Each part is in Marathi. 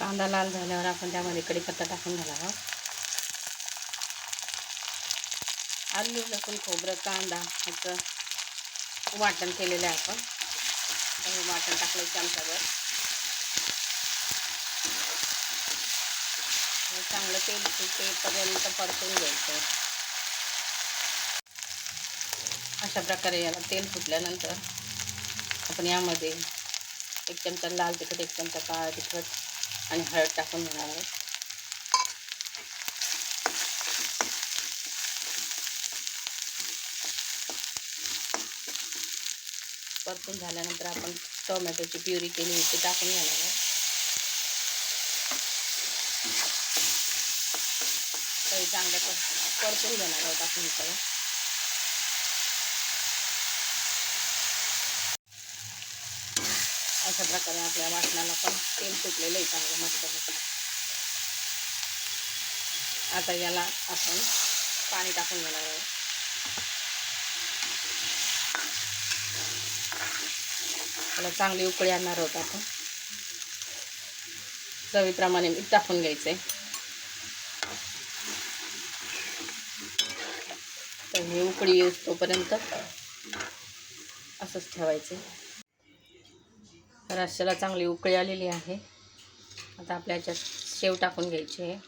कांदा लाल झाल्यावर आपण त्यामध्ये कढीपत्ता टाकून घाला आहोत. आलू लसूण खोबरं कांदा ह्याचं वाटण केलेलं आहे आपण. हे वाटण टाकलं चमचाभर. चांगलं तेल सुटेपर्यंत परतून घ्यायचं. अशा प्रकारे याला तेल फुटल्यानंतर आपण यामध्ये 1 चमचा लाल तिखट 1 चमचा काळा तिखट आणि हळद टाकून घेणार आहोत. परतून झाल्यानंतर आपण टोमॅटोची प्युरी केली ती टाकून घेणार आहोत. तरी चांगलं परतून घेणार आहोत आपण इकडे. अशा प्रकारे आपल्या वाटणाला पण तेल सुटलेलं आहे चांगलं मस्त. आता याला आपण पाणी टाकून घेणार आहोत. त्याला चांगली उकळी आणणार आहोत आपण. चवीप्रमाणे मीठ टाकून घ्यायचं आहे. तर हे उकळी येऊस तोपर्यंत असंच ठेवायचं. रश्श्याला चांगली उकळी आलेली आहे. आता आपल्या ह्याच्यात शेव टाकून घ्यायची आहे.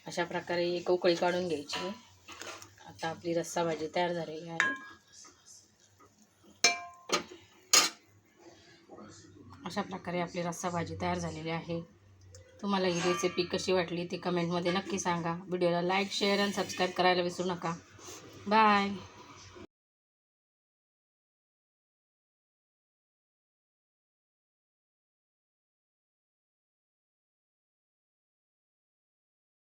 अशा प्रकारे एक उकळी काढून घ्यायची आहे. आता आपली रस्सा भाजी तयार झालेली आहे. अशा प्रकारे आपली रस्सा भाजी तयार झालेली आहे. तुम्हाला ही रेसिपी कशी वाटली ती कमेंटमध्ये नक्की सांगा. व्हिडिओला लाईक शेअर आणि सबस्क्राईब करायला विसरू नका. बाय.